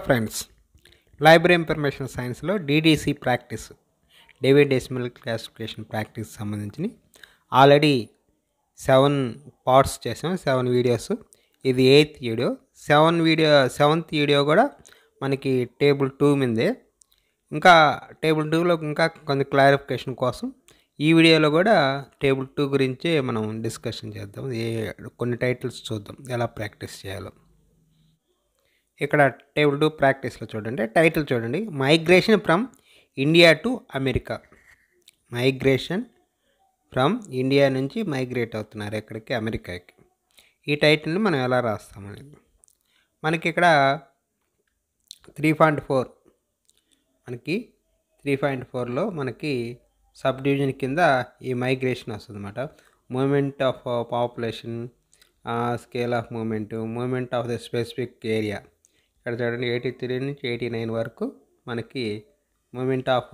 Friends, library information సైన్స్లో DDC practice, David decimal classification practice సంబంధించి already 7 parts చేసాం, 7 videos. ఇది 8th వీడియో. 7th వీడియో కూడా మనకి టేబుల్ 2 మీదే. ఇంకా టేబుల్ 2లో ఇంకా కొంత క్లారిఫికేషన్ కోసం ఈ వీడియోలో కూడా టేబుల్ 2 గురించే మనం డిస్కషన్ చేద్దాం. కొన్ని టైటిల్స్ చూద్దాం ఎలా ప్రాక్టీస్ చేయాలో. ఇక్కడ టేబుల్ 2 ప్రాక్టీస్లో చూడండి, టైటిల్ చూడండి, migration from India to America. Migration from India నుంచి మైగ్రేట్ అవుతున్నారు ఎక్కడికి, అమెరికాకి. ఈ టైటిల్ని మనం ఎలా రాస్తామనేది మనకి ఇక్కడ 3.4 మనకి 3.4లో మనకి సబ్ డివిజన్ కింద ఈ మైగ్రేషన్ వస్తుంది అన్నమాట. Movement of population, scale of movement of the specific area. ఇక్కడ చూడండి 83 నుంచి 89 వరకు మనకి మూమెంట్ ఆఫ్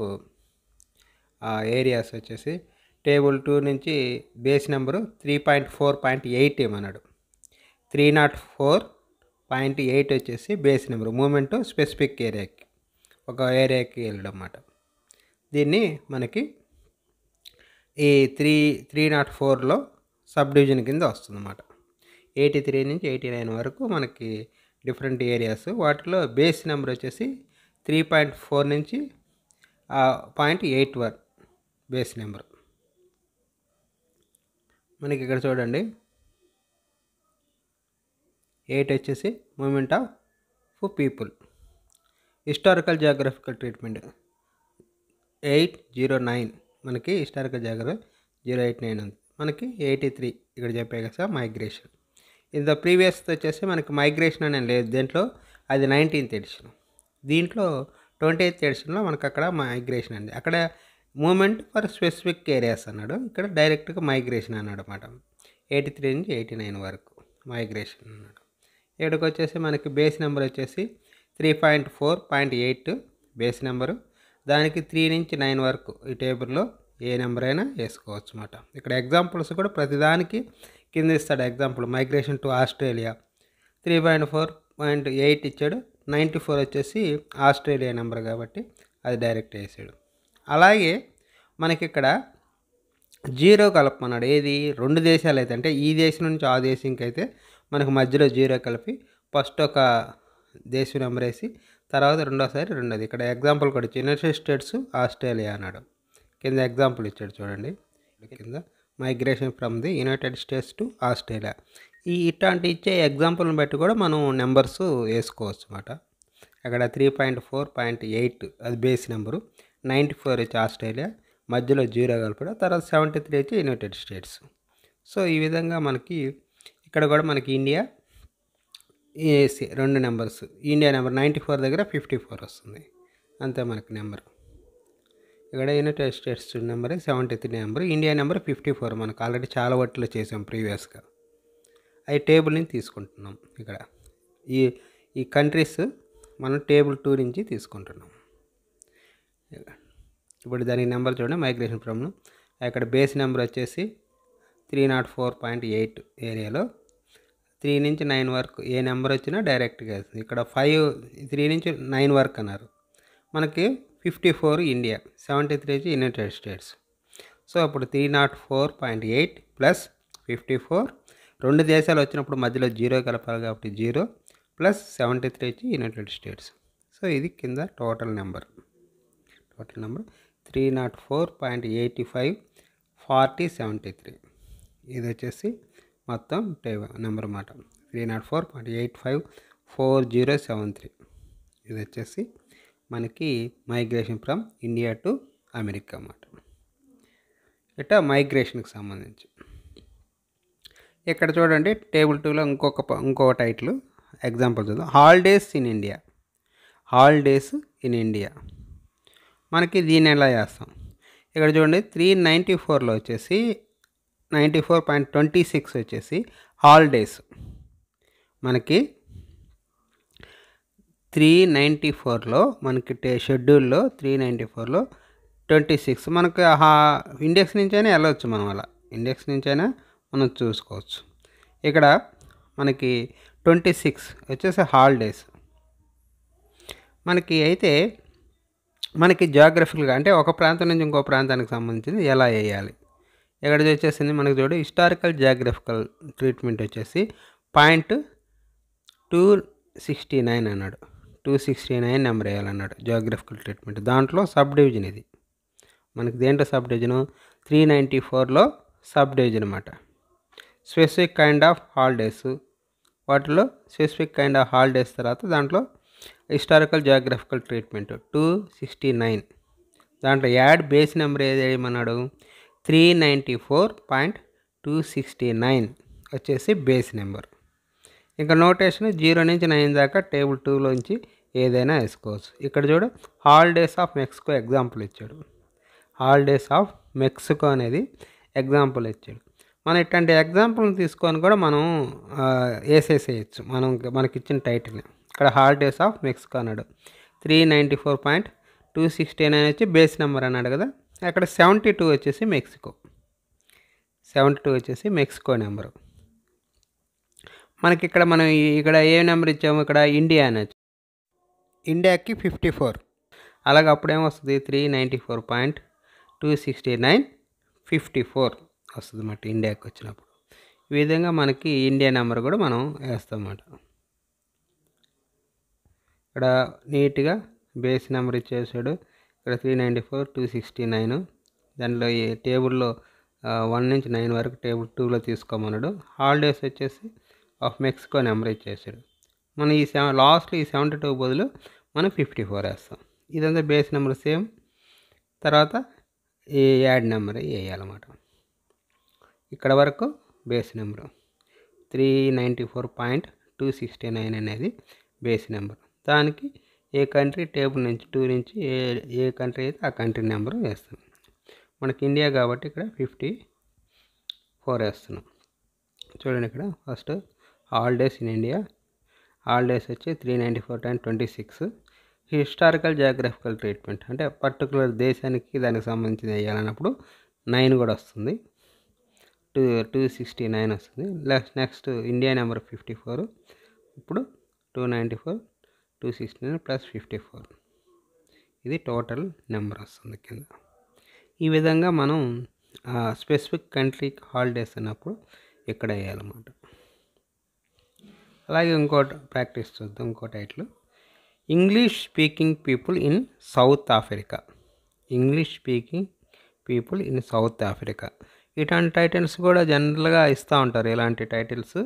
ఏరియాస్ వచ్చేసి టేబుల్ 2 నుంచి బేస్ నెంబరు 3.4.8 ఏమన్నాడు. 304.8 వచ్చేసి బేస్ నెంబరు, మూమెంట్ స్పెసిఫిక్ ఏరియాకి, ఒక ఏరియాకి వెళ్ళడం అన్నమాట. దీన్ని మనకి ఈ 304లో సబ్ డివిజన్ కింద వస్తుంది అన్నమాట. 83 నుంచి 89 వరకు మనకి డిఫరెంట్ ఏరియాస్, వాటిలో బేస్ నెంబర్ వచ్చేసి 3.4 నుంచి 0.8 వరకు బేస్ నెంబర్. మనకి ఇక్కడ చూడండి 8 వచ్చేసి movement of people. Historical geographical treatment 809 మనకి హిస్టారికల్ జియోగ్రఫీ 089 ఉంది. మనకి 83 ఇక్కడ చెప్పే కదా మైగ్రేషన్. ఇది ప్రీవియస్ వచ్చేసి మనకి మైగ్రేషన్ అనేది లేదు దీంట్లో, అది 19th ఎడిషన్. దీంట్లో 20th ఎడిషన్లో మనకు అక్కడ మైగ్రేషన్ అండి, అక్కడ మూమెంట్ ఫర్ స్పెసిఫిక్ ఏరియాస్ అన్నాడు, ఇక్కడ డైరెక్ట్గా మైగ్రేషన్ అన్నాడు అన్నమాట. 83 నుంచి 89 వరకు మైగ్రేషన్ అన్నాడు. ఇక్కడికి వచ్చేసి మనకి బేస్ నెంబర్ వచ్చేసి 3.4.8 బేస్ నెంబరు. దానికి 3 నుంచి 9 వరకు ఈ టేబుల్లో ఏ నెంబర్ అయినా వేసుకోవచ్చు అన్నమాట. ఇక్కడ ఎగ్జాంపుల్స్ కూడా ప్రతిదానికి కింద ఇస్తాడు ఎగ్జాంపుల్. మైగ్రేషన్ టు ఆస్ట్రేలియా 3.4.8 ఇచ్చాడు. 94 వచ్చేసి ఆస్ట్రేలియా నెంబర్ కాబట్టి అది డైరెక్ట్ వేసాడు. అలాగే మనకి ఇక్కడ 0 కలపమన్నాడు. ఏది, 2 దేశాలు అయితే, అంటే ఈ దేశం నుంచి ఆ దేశంకి అయితే మనకు మధ్యలో 0 కలిపి ఫస్ట్ ఒక దేశం నెంబర్ వేసి తర్వాత రెండోసారి రెండోది. ఇక్కడ ఎగ్జాంపుల్ కూడా యునైటెడ్ స్టేట్స్ ఆస్ట్రేలియా అన్నాడు. కింద ఎగ్జాంపుల్ ఇచ్చాడు చూడండి, కింద migration from the United states to Australia. ఇట్లాంటి ఇచ్చే ఎగ్జాంపుల్ని బట్టి కూడా మనం నెంబర్స్ వేసుకోవచ్చు అన్నమాట. అక్కడ 3.4.8 అది బేస్ నెంబరు, 94 వచ్చి ఆస్ట్రేలియా, మధ్యలో 0 కలపడం, తర్వాత 73 వచ్చి యునైటెడ్ స్టేట్స్. సో ఈ విధంగా మనకి ఇక్కడ కూడా మనకి India AC 2 numbers. India number 94 దగ్గర 54 వస్తుంది, అంతే మనకి నెంబర్. ఇక్కడ United states number 73 number, India number 54. మనకు ఆల్రెడీ చాలా వాటిలో చేసాం ప్రీవియస్గా. అవి టేబుల్ నుంచి తీసుకుంటున్నాం. ఇక్కడ ఈ కంట్రీస్ మనం టేబుల్ 2 నుంచి తీసుకుంటున్నాం. ఇప్పుడు దానికి నెంబర్ చూడండి, మైగ్రేషన్ ఫ్రమ్. ఇక్కడ బేస్ నెంబర్ వచ్చేసి 304.8 ఏరియాలో 3 నుంచి 9 వరకు ఏ నెంబర్ వచ్చినా డైరెక్ట్గా వేస్తుంది. ఇక్కడ 3 నుంచి 9 వరకు అన్నారు. మనకి 54 ఇండియా, 73 యునైటెడ్ స్టేట్స్. సో అప్పుడు 304.8 ప్లస్ 54, 2 దేశాలు వచ్చినప్పుడు మధ్యలో 0 కలపాలి కాబట్టి 0 ప్లస్ 73 యునైటెడ్ స్టేట్స్. సో ఇది కింద టోటల్ నెంబర్ 304.85 40 73. ఇది వచ్చేసి మొత్తం నెంబర్ అన్నమాట. 304.85 4073. ఇది వచ్చేసి మనకి migration from India to America అన్నమాట. ఇట్లా మైగ్రేషన్కి సంబంధించి ఇక్కడ చూడండి టేబుల్ 2లో ఇంకొక టైటిల్ ఎగ్జాంపుల్ చూద్దాం. Holidays in India. మనకి దీన్ని ఎలా చేస్తాం, ఇక్కడ చూడండి 394లో వచ్చేసి 94.26 వచ్చేసి హాలిడేస్. మనకి 394లో మనకి షెడ్యూల్లో 394లో 26 మనకి ఇండెక్స్ నుంచైనా వెళ్ళవచ్చు. మనం అలా ఇండెక్స్ నుంచైనా మనం చూసుకోవచ్చు. ఇక్కడ మనకి 26 వచ్చేసి హాలిడేస్. మనకి అయితే మనకి జియోగ్రఫికల్గా అంటే ఒక ప్రాంతం నుంచి ఇంకో ప్రాంతానికి సంబంధించింది ఎలా వేయాలి. ఇక్కడ వచ్చేసింది మనకి చూడు హిస్టారికల్ జియోగ్రఫికల్ ట్రీట్మెంట్ వచ్చేసి .269 అన్నాడు. 269 నెంబర్ వేయాలన్నాడు జియోగ్రఫికల్ ట్రీట్మెంట్. దాంట్లో సబ్ డివిజన్ ఇది మనకి దేంట్లో సబ్ డివిజను 394లో సబ్ డివిజన్ అన్నమాట. స్పెసిఫిక్ కైండ్ ఆఫ్ హాలిడేస్, వాటిలో స్పెసిఫిక్ కైండ్ ఆఫ్ హాలిడేస్ తర్వాత దాంట్లో హిస్టారికల్ జియోగ్రఫికల్ ట్రీట్మెంట్ 269. దాంట్లో యాడ్ బేస్ నెంబర్ ఏది వేయమన్నాడు 394.269 వచ్చేసి బేస్ నెంబర్. ఇంకా నోటేషన్ 0 నుంచి 9 దాకా టేబుల్ 2లోంచి ఏదైనా వేసుకోవచ్చు. ఇక్కడ చూడు హాలిడేస్ ఆఫ్ మెక్సికో ఎగ్జాంపుల్ ఇచ్చాడు. హాలిడేస్ ఆఫ్ మెక్సికో అనేది ఎగ్జాంపుల్ ఇచ్చాడు. మనం ఇట్లాంటి ఎగ్జాంపుల్ని తీసుకొని కూడా మనం వేసేసేయచ్చు మనకి ఇచ్చిన టైటిల్ని. ఇక్కడ హాలిడేస్ ఆఫ్ మెక్సికో అన్నాడు. 394.269 వచ్చి బేస్ నెంబర్ అన్నాడు కదా. అక్కడ 72 వచ్చేసి మెక్సికో, 72 వచ్చేసి మెక్సికో నెంబరు. మనకి ఇక్కడ మనం ఇక్కడ ఏ నెంబర్ ఇచ్చాము, ఇక్కడ ఇండియా అనొచ్చు. ఇండియాకి 54. అలాగే అప్పుడేమొస్తుంది 394.269 54 వస్తుంది అన్నమాట ఇండియాకి వచ్చినప్పుడు. ఈ విధంగా మనకి ఇండియా నెంబర్ కూడా మనం వేస్తాం అన్నమాట. ఇక్కడ నీట్గా బేస్ నెంబర్ ఇచ్చేసాడు. ఇక్కడ 394.269. దాంట్లో ఈ టేబుల్లో 1 నుంచి 9 వరకు టేబుల్ 2లో తీసుకోమన్నాడు. హాలిడేస్ వచ్చేసి ఆఫ్ మెక్సికో నెంబర్ ఇచ్చేసాడు. మనం ఈ లాస్ట్లో ఈ 72 బదులు మనం 54 వేస్తాం. ఇదంతా బేస్ నెంబర్ సేమ్. తర్వాత ఈ యాడ్ నెంబర్ వేయాలన్నమాట. ఇక్కడ వరకు బేస్ నెంబరు 394.269 అనేది బేస్ నెంబర్. దానికి ఏ కంట్రీ టేబుల్ నుంచి 2 నుంచి ఏ కంట్రీ అయితే ఆ కంట్రీ నెంబరు వేస్తాం. మనకి ఇండియా కాబట్టి ఇక్కడ 54 వేస్తున్నాం. చూడండి ఇక్కడ first holidays in India, holidays వచ్చి 394.26. హిస్టారికల్ జియోగ్రఫికల్ ట్రీట్మెంట్ అంటే పర్టికులర్ దేశానికి దానికి సంబంధించి వేయాలన్నప్పుడు 9 కూడా వస్తుంది, 269 వస్తుంది. Next India number 54. ఇప్పుడు 294.269 ప్లస్ 54 ఇది టోటల్ నెంబర్ వస్తుంది కింద. ఈ విధంగా మనం స్పెసిఫిక్ కంట్రీకి హాలిడేస్ అన్నప్పుడు ఇక్కడ వేయాలన్నమాట. అలాగే ఇంకోటి ప్రాక్టీస్ చూద్దాం. ఇంకో title English speaking people in South Africa. English speaking people in South Africa. ఇట్లాంటి టైటిల్స్ కూడా జనరల్గా ఇస్తూ ఉంటారు. ఇలాంటి టైటిల్స్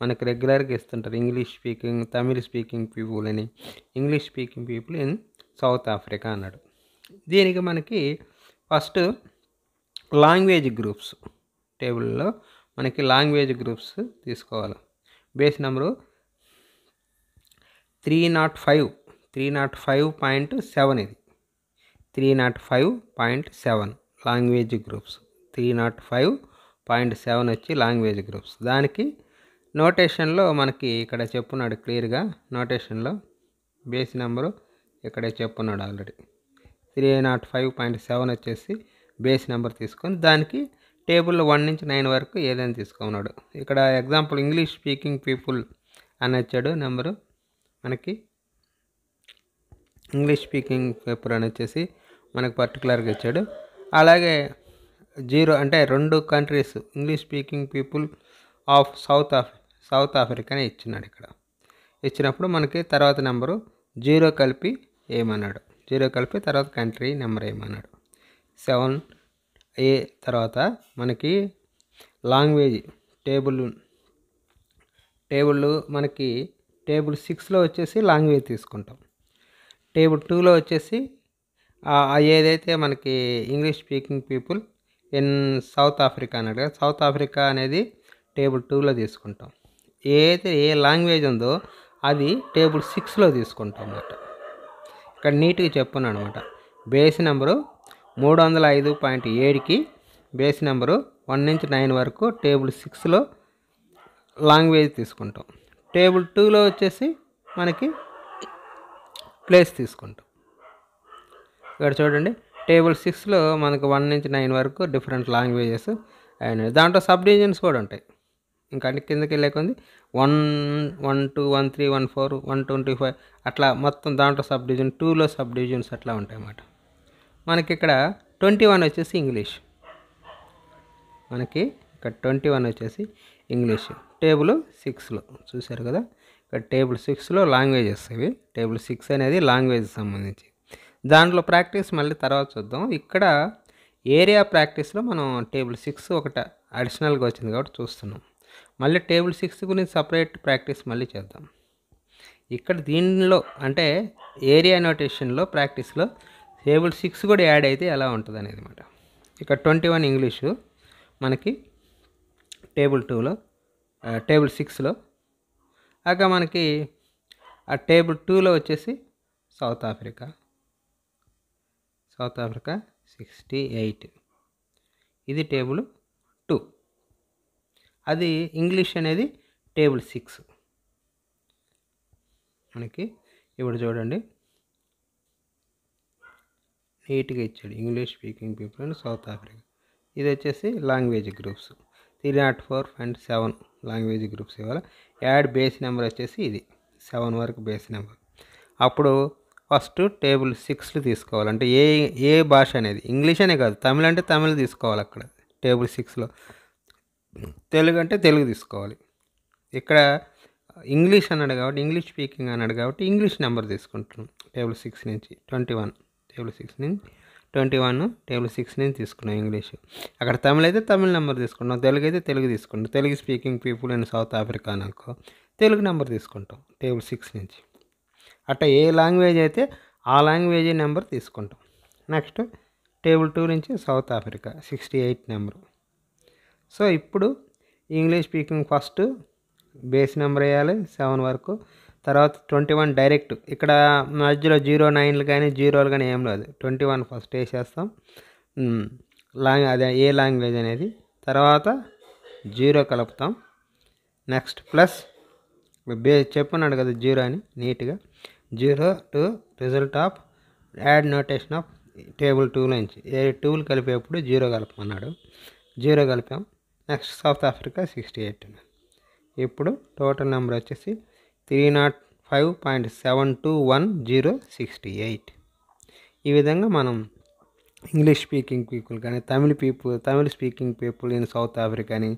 మనకు రెగ్యులర్గా ఇస్తుంటారు. English speaking, Tamil speaking people అని, English speaking people in South Africa అన్నాడు. దీనికి మనకి ఫస్ట్ లాంగ్వేజ్ గ్రూప్స్ టేబుల్లో మనకి లాంగ్వేజ్ గ్రూప్స్ తీసుకోవాలి. బేస్ నెంబరు 305.7 ఇది 305.7 లాంగ్వేజ్ గ్రూప్స్. 305.7 వచ్చి లాంగ్వేజ్ గ్రూప్స్. దానికి నోటేషన్లో మనకి ఇక్కడ చెప్పున్నాడు క్లియర్గా. నోటేషన్లో బేస్ నెంబరు ఇక్కడే చెప్పున్నాడు ఆల్రెడీ. 305.7 వచ్చేసి బేస్ నెంబర్ తీసుకొని దానికి టేబుల్లో 1 నుంచి 9 వరకు ఏదైనా తీసుకున్నాడు. ఇక్కడ ఎగ్జాంపుల్ ఇంగ్లీష్ స్పీకింగ్ పీపుల్ అని వచ్చాడు నెంబరు. మనకి ఇంగ్లీష్ స్పీకింగ్ పీపుల్ అని వచ్చేసి మనకు పర్టికులర్గా ఇచ్చాడు. అలాగే 0 అంటే 2 countries English speaking people of south Africa అని ఇచ్చినాడు. ఇక్కడ ఇచ్చినప్పుడు మనకి తర్వాత నెంబరు 0 కలిపి ఏమన్నాడు, 0 కలిపి తర్వాత కంట్రీ నెంబర్ ఏమన్నాడు. 7A తర్వాత మనకి లాంగ్వేజ్ టేబుల్ మనకి టేబుల్ 6లో వచ్చేసి లాంగ్వేజ్ తీసుకుంటాం. టేబుల్ 2లో వచ్చేసి ఏదైతే మనకి English speaking people in South Africa అన్నాడు కదా, సౌత్ ఆఫ్రికా అనేది టేబుల్ 2లో తీసుకుంటాం. ఏ లాంగ్వేజ్ ఉందో అది టేబుల్ 6లో తీసుకుంటాం అన్నమాట. ఇక్కడ నీట్గా చెప్పున్నాను అనమాట. బేస్ నెంబరు 305.7కి బేస్ నెంబరు 1 నుంచి 9 వరకు టేబుల్ 6లో లాంగ్వేజ్ తీసుకుంటాం. టేబుల్ 2లో వచ్చేసి మనకి ప్లేస్ తీసుకుంటాం. ఇక్కడ చూడండి టేబుల్ 6లో మనకు 1 నుంచి 9 వరకు డిఫరెంట్ లాంగ్వేజెస్ అండ్ దాంట్లో సబ్ డివిజన్స్ కూడా ఉంటాయి. ఇంకా అంటే కిందకి వెళ్ళే కొంది 1, 1, 2, 1, 3, 1, 4, 125 అట్లా మొత్తం దాంట్లో సబ్ డివిజన్ 2లో సబ్ డివిజన్స్ అట్లా ఉంటాయి అన్నమాట. మనకి ఇక్కడ 21 వచ్చేసి ఇంగ్లీష్. మనకి ఇక్కడ 21 వచ్చేసి ఇంగ్లీష్. టేబుల్ 6లో చూసారు కదా, ఇక్కడ టేబుల్ 6లో లాంగ్వేజెస్ ఇవి. టేబుల్ 6 అనేది లాంగ్వేజ్ సంబంధించి. దాంట్లో ప్రాక్టీస్ మళ్ళీ తర్వాత చూద్దాం. ఇక్కడ ఏరియా ప్రాక్టీస్లో మనం టేబుల్ 6 ఒకటి అడిషనల్గా వచ్చింది కాబట్టి చూస్తున్నాం. మళ్ళీ టేబుల్ 6 గురించి సపరేట్ ప్రాక్టీస్ మళ్ళీ చేద్దాం. ఇక్కడ దీనిలో అంటే ఏరియా నోటేషన్లో ప్రాక్టీస్లో టేబుల్ 6 కూడా యాడ్ అయితే ఎలా ఉంటుంది అనేది అనమాట. ఇక్కడ 21 ఇంగ్లీషు మనకి టేబుల్ 2లో, టేబుల్ 6లో. అక్క మనకి ఆ టేబుల్ 2లో వచ్చేసి సౌత్ ఆఫ్రికా 68. ఇది టేబుల్ 2. అది ఇంగ్లీష్ అనేది టేబుల్ 6 మనకి. ఇప్పుడు చూడండి నీట్గా ఇచ్చాడు, English speaking people and south Africa. ఇది వచ్చేసి language groups 304 and 7 language groups ఇవ్వాలి. యాడ్ బేస్ నెంబర్ వచ్చేసి ఇది 7 వరకు బేస్ నెంబర్. అప్పుడు ఫస్ట్ టేబుల్ 6 తీసుకోవాలి. అంటే ఏ భాష అనేది ఇంగ్లీష్ అనే కాదు, తమిళ్ అంటే తమిళ్ తీసుకోవాలి అక్కడ టేబుల్ 6లో. తెలుగు అంటే తెలుగు తీసుకోవాలి. ఇక్కడ ఇంగ్లీష్ అన్నాడు కాబట్టి ఇంగ్లీష్ స్పీకింగ్ అన్నాడు కాబట్టి ఇంగ్లీష్ నెంబర్ తీసుకుంటున్నాం. టేబుల్ 6 నుంచి 21, టేబుల్ 6 నుంచి 21 టేబుల్ 6 నుంచి తీసుకున్నాం ఇంగ్లీష్. అక్కడ తమిళ్ అయితే తమిళ్ నెంబర్ తీసుకుంటాం, తెలుగు అయితే తెలుగు తీసుకుంటాం. Telugu speaking people in South Africa అనుకో తెలుగు నెంబర్ తీసుకుంటాం టేబుల్ 6 నుంచి. అట్లా ఏ లాంగ్వేజ్ అయితే ఆ లాంగ్వేజ్ నెంబర్ తీసుకుంటాం. నెక్స్ట్ టేబుల్ 2 నుంచి సౌత్ ఆఫ్రికా 68 నెంబరు. సో ఇప్పుడు English speaking first base number వేయాలి 7 వరకు. తర్వాత 21 డైరెక్ట్, ఇక్కడ మధ్యలో 09లు కానీ 0లు కానీ ఏం లేదు. 21 ఫస్ట్ వేసేస్తాం అదే ఏ లాంగ్వేజ్ అనేది. తర్వాత 0 కలుపుతాం. నెక్స్ట్ ప్లస్ చెప్పున్నాడు కదా 0 అని నీట్గా. 0 to result of add notation of table 2 నుంచి 2లు కలిపేప్పుడు 0 కలపమన్నాడు. 0 కలిపాం. Next South Africa 68. ఇప్పుడు టోటల్ నెంబర్ వచ్చేసి 305.721068. ఈ విధంగా మనం ఇంగ్లీష్ స్పీకింగ్ పీపుల్ కానీ Tamil speaking people in South Africa కానీ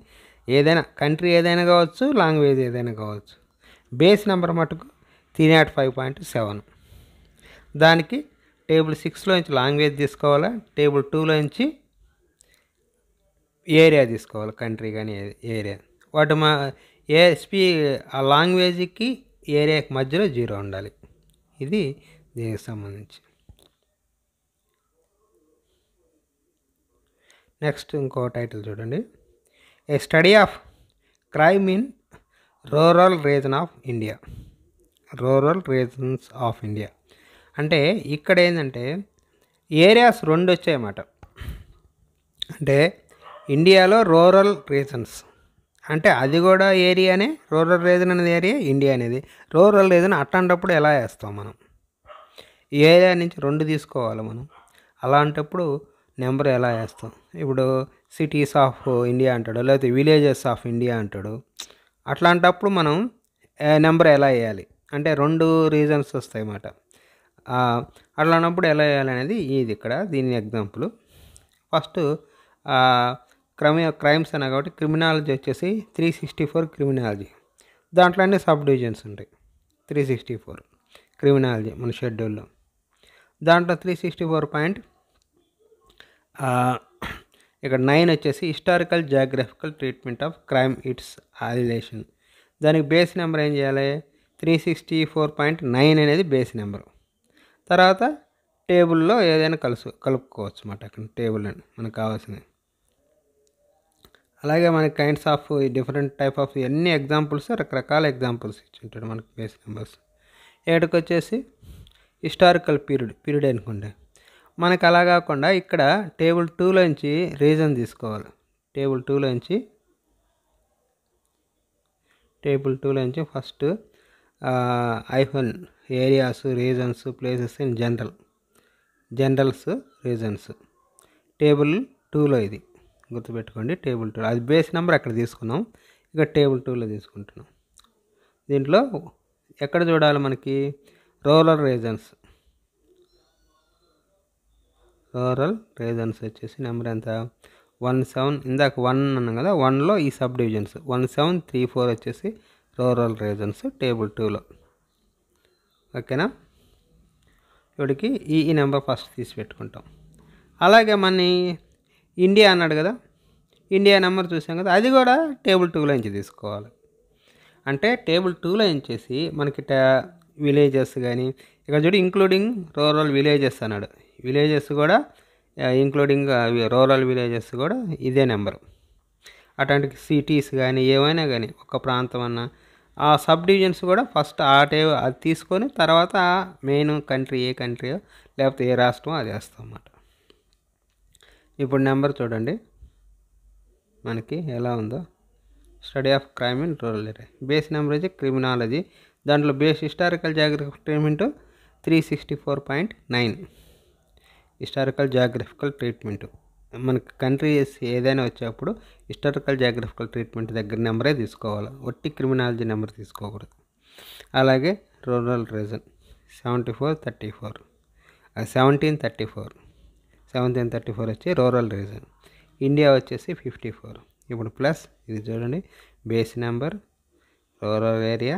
ఏదైనా కంట్రీ ఏదైనా కావచ్చు, లాంగ్వేజ్ ఏదైనా కావచ్చు, బేస్ నెంబర్ మటుకు 305.7. దానికి టేబుల్ 6లో నుంచి లాంగ్వేజ్ తీసుకోవాలా, టేబుల్ 2లో నుంచి ఏరియా తీసుకోవాలి, కంట్రీ కానీ ఏరియా. వాటి ఆ లాంగ్వేజ్కి ఏరియాకి మధ్యలో 0 ఉండాలి. ఇది దీనికి సంబంధించి. నెక్స్ట్ ఇంకో టైటిల్ చూడండి, a study of crime in rural region of India. Rural regions of India అంటే ఇక్కడ ఏంటంటే ఏరియాస్ 2 వచ్చాయన్నమాట. అంటే ఇండియాలో రూరల్ రీజన్స్ అంటే అది కూడా ఏరియానే. రూరల్ రీజన్ అనేది ఏరియా, ఇండియా అనేది రూరల్ రీజన్. అట్లాంటప్పుడు ఎలా వేస్తాం మనం? ఏరియా నుంచి 2 తీసుకోవాలి మనం. అలాంటప్పుడు నెంబర్ ఎలా వేస్తాం? ఇప్పుడు సిటీస్ ఆఫ్ ఇండియా అంటాడు, లేకపోతే విలేజెస్ ఆఫ్ ఇండియా అంటాడు. అట్లాంటప్పుడు మనం నెంబర్ ఎలా వేయాలి అంటే 2 రీజన్స్ వస్తాయి అన్నమాట. అట్లాంటప్పుడు ఎలా వేయాలి అనేది ఇది ఇక్కడ దీని ఎగ్జాంపుల్. ఫస్ట్ క్రైమ్స్ అన్నా కాబట్టి క్రిమినాలజీ వచ్చేసి 364 క్రిమినాలజీ. దాంట్లో అన్ని సబ్ డివిజన్స్ ఉంటాయి. 364 క్రిమినాలజీ మన షెడ్యూల్లో. దాంట్లో 364 ఇక్కడ 9 వచ్చేసి historical geographical treatment of crime it's relation. దానికి బేస్ నెంబర్ ఏం చేయాలి? 364.9 అనేది బేస్ నెంబరు. తర్వాత టేబుల్లో ఏదైనా కలుపుకోవచ్చు అన్నమాట. అక్కడ టేబుల్ అని మనకు కావాల్సింది. అలాగే మనకి kinds of different type of ఎన్ని ఎగ్జాంపుల్స్, రకరకాల ఎగ్జాంపుల్స్ ఇచ్చింటాడు మనకి బేస్ నెంబర్స్. ఏడుకు వచ్చేసి హిస్టారికల్ పీరియడ్ అనుకోండి. మనకు అలా కాకుండా ఇక్కడ టేబుల్ 2లోంచి రీజన్ తీసుకోవాలి. టేబుల్ 2లోంచి first hyphen areas, regions, places in generals, regions. Table 2లో ఇది గుర్తుపెట్టుకోండి. టేబుల్ 2 అది బేస్ నెంబర్ అక్కడ తీసుకున్నాం. ఇక టేబుల్ 2లో తీసుకుంటున్నాం. దీంట్లో ఎక్కడ చూడాలి మనకి? రూరల్ రీజన్స్ వచ్చేసి నెంబర్ ఎంత? 17. ఇందాక 1 అన్నాం కదా, 1లో ఈ సబ్ డివిజన్స్ 1734 వచ్చేసి రూరల్ రీజన్స్ టేబుల్ 2లో. ఓకేనా? ఇప్పటికి ఈ నెంబర్ ఫస్ట్ తీసి పెట్టుకుంటాం. అలాగే మన ఇండియా అన్నాడు కదా, ఇండియా నెంబర్ చూసాం కదా, అది కూడా టేబుల్ 2లో నుంచి తీసుకోవాలి. అంటే టేబుల్ 2లో ఎంచేసి మనకి విలేజెస్ కానీ, ఇక్కడ చూడు ఇంక్లూడింగ్ రూరల్ విలేజెస్ అన్నాడు. విలేజెస్ కూడా ఇంక్లూడింగ్ రూరల్ విలేజెస్ కూడా ఇదే నెంబరు. అట్లాంటి సిటీస్ కానీ ఏమైనా కానీ ఒక ప్రాంతం అన్న ఆ సబ్ డివిజన్స్ కూడా ఫస్ట్ అది తీసుకొని తర్వాత మెయిన్ కంట్రీ ఏ కంట్రీయో లేకపోతే ఏ రాష్ట్రమో అది వేస్తాం అన్నమాట. ఇప్పుడు నెంబర్ చూడండి మనకి ఎలా ఉందో. Study of crime in rural area. Base number వచ్చి క్రిమినాలజీ. దాంట్లో base historical geographical treatment 364.9. Historical geographical treatment మనకి కంట్రీస్ ఏదైనా వచ్చేప్పుడు హిస్టారికల్ జాగ్రఫికల్ ట్రీట్మెంట్ దగ్గర నెంబరే తీసుకోవాలి, ఒట్టి క్రిమినాలజీ నెంబర్ తీసుకోకూడదు. అలాగే రూరల్ రీజన్ 1734 వచ్చి రూరల్ రీజన్. ఇండియా వచ్చేసి 54. ఇప్పుడు ప్లస్ ఇది చూడండి బేస్ నెంబర్ రూరల్ ఏరియా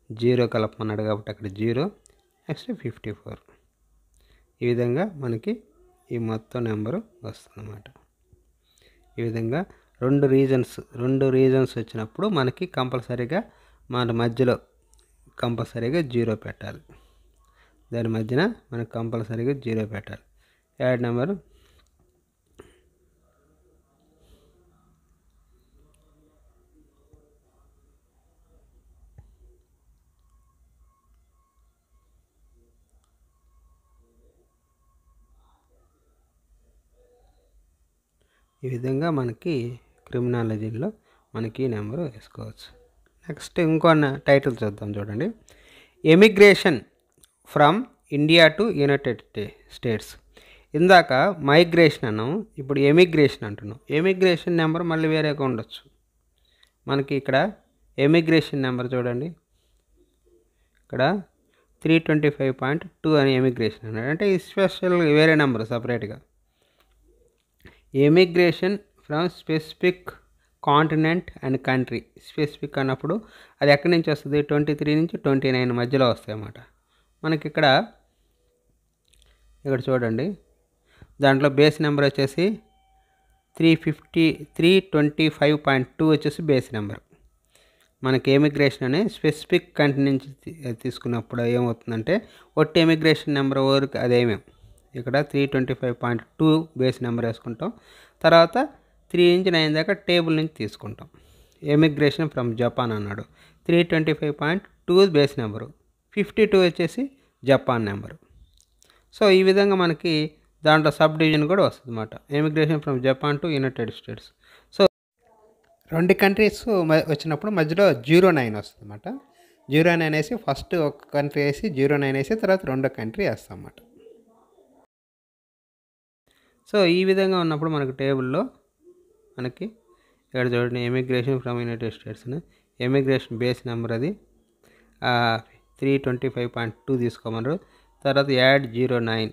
0 కలపమన్నాడు కాబట్టి అక్కడ 0 నెక్స్ట్ 54. ఈ విధంగా మనకి ఈ మొత్తం నెంబరు వస్తుందన్నమాట. ఈ విధంగా రెండు రీజన్స్ వచ్చినప్పుడు మనకి కంపల్సరీగా మన మధ్యలో కంపల్సరీగా 0 పెట్టాలి. దాని మధ్యన మనకు కంపల్సరీగా 0 పెట్టాలి. యాడ్ నెంబరు ఈ విధంగా మనకి క్రిమినాలజీలో మనకి నెంబరు వేసుకోవచ్చు. నెక్స్ట్ ఇంకో టైటిల్ చూద్దాం చూడండి. Emigration from India to United states. ఇందాక మైగ్రేషన్ అన్నాం, ఇప్పుడు ఎమిగ్రేషన్ అంటున్నాం. ఎమిగ్రేషన్ నెంబర్ మళ్ళీ వేరేగా ఉండొచ్చు. మనకి ఇక్కడ ఎమిగ్రేషన్ నెంబర్ చూడండి, ఇక్కడ 325.2 అని ఎమిగ్రేషన్ అన్నాడు. అంటే ఈ స్పెషల్ వేరే నెంబర్ సపరేట్గా. Emigration from specific continent and country. Specific అన్నప్పుడు అది ఎక్కడి నుంచి వస్తుంది? 23 నుంచి 29 మధ్యలో వస్తాయి అన్నమాట. మనకి ఇక్కడ చూడండి దాంట్లో బేస్ నెంబర్ వచ్చేసి 325.2 వచ్చేసి బేస్ నెంబర్. మనకి ఎమిగ్రేషన్ అనే స్పెసిఫిక్ కంట్రీ నుంచి తీసుకున్నప్పుడు ఏమవుతుందంటే ఒట్టి ఎమిగ్రేషన్ నెంబర్ వరకు అదేమేం ఇక్కడ 325.2 బేస్ నెంబర్ వేసుకుంటాం. తర్వాత 3 నుంచి 9 దాకా టేబుల్ నుంచి తీసుకుంటాం. ఎమిగ్రేషన్ ఫ్రమ్ జపాన్ అన్నాడు, 325.2 బేస్ నెంబరు, 52 వచ్చేసి జపాన్ నెంబరు. సో ఈ విధంగా మనకి దాంట్లో సబ్ డివిజన్ కూడా వస్తుంది అన్నమాట. Emigration from Japan to United states. So 2 countries వచ్చినప్పుడు మధ్యలో 09 వస్తుంది అన్నమాట. 09 వేసి ఫస్ట్ ఒక కంట్రీ వేసి 09 వేసి తర్వాత రెండో కంట్రీ వేస్తాం అన్నమాట. సో ఈ విధంగా ఉన్నప్పుడు మనకు టేబుల్లో మనకి ఇక్కడ చూడండి emigration from United states emigration base number అది 325.2 తీసుకోమన్నారు. తర్వాత add 09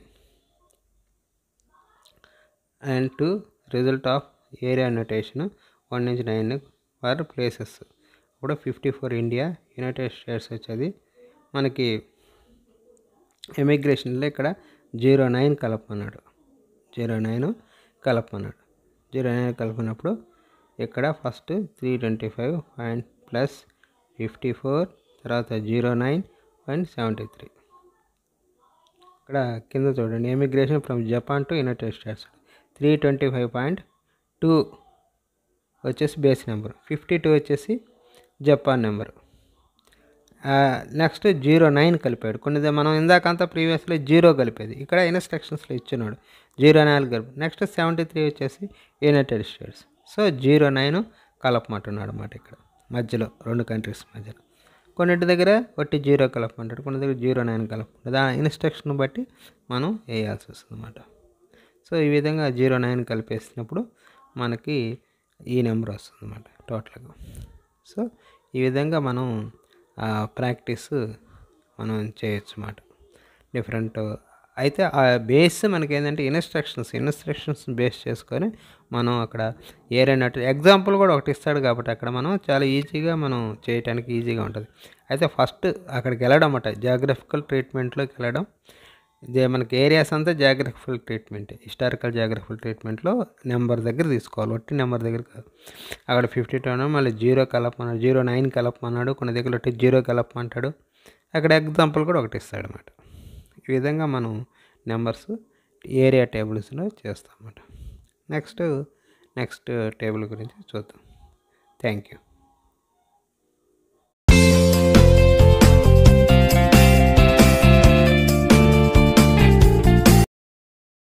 and to result of area notation 1 నుంచి 9 ఫర్ ప్లేసెస్. ఇప్పుడు 54 ఇండియా, యునైటెడ్ స్టేట్స్ వచ్చేది మనకి ఎమిగ్రేషన్లో ఇక్కడ 09 కలపమన్నాడు. 09 కలిపినప్పుడు ఇక్కడ ఫస్ట్ 325 ప్లస్ 54 తర్వాత 09.73. ఇక్కడ కింద చూడండి emigration from Japan to United states 325.2 వచ్చేసి బేస్ నెంబర్, 52 వచ్చేసి జపాన్ నెంబరు. నెక్స్ట్ 09 కలిపాడు. కొన్ని మనం ఇందాకంతా ప్రీవియస్లో 0 కలిపేది, ఇక్కడ ఇన్స్ట్రక్షన్స్లో ఇచ్చినాడు 09 కలిపి. నెక్స్ట్ 73 వచ్చేసి యునైటెడ్ స్టేట్స్. సో 09 కలపమంటున్నాడు అన్నమాట. ఇక్కడ మధ్యలో 2 కంట్రీస్ మధ్యలో కొన్నింటి దగ్గర ఒట్టి 0 కలపమంటాడు, కొన్ని దగ్గర 09 కలపమంటాడు. దాని ఇన్స్ట్రక్షన్ బట్టి మనం వేయాల్సి వస్తుంది అన్నమాట. సో ఈ విధంగా 09 కలిపేసినప్పుడు మనకి ఈ నెంబర్ వస్తుంది అన్నమాట. టోటల్గా. సో ఈ విధంగా మనం ప్రాక్టీస్ మనం చేయొచ్చు అన్నమాట. డిఫరెంట్ అయితే ఆ బేస్ మనకేంటంటే ఇన్స్ట్రక్షన్స్ బేస్ చేసుకొని మనం అక్కడ ఏరైనట్టు ఎగ్జాంపుల్ కూడా ఒకటి ఇస్తాడు కాబట్టి అక్కడ మనం చాలా ఈజీగా మనం చేయటానికి ఈజీగా ఉంటుంది. అయితే ఫస్ట్ అక్కడికి వెళ్ళడం అన్నమాట, జాగ్రఫికల్ ట్రీట్మెంట్లోకి వెళ్ళడం. ఇదే మనకి ఏరియాస్ అంతా జాగ్రఫికల్ ట్రీట్మెంట్, హిస్టారికల్ జాగ్రఫికల్ ట్రీట్మెంట్లో నెంబర్ దగ్గర తీసుకోవాలి, ఒట్టి నెంబర్ దగ్గర కాదు. అక్కడ 52 మళ్ళీ 0 కలపమన్నాడు, 09 కలపమన్నాడు, కొన్ని దగ్గర ఒట్టి 0 కలపమంటాడు. అక్కడ ఎగ్జాంపుల్ కూడా ఒకటి ఇస్తాడు అన్నమాట. ఈ విధంగా మనం నెంబర్స్ ఏరియా టేబుల్స్లో చేస్తాం అన్నమాట. నెక్స్ట్ టేబుల్ గురించి చూద్దాం. Thank you.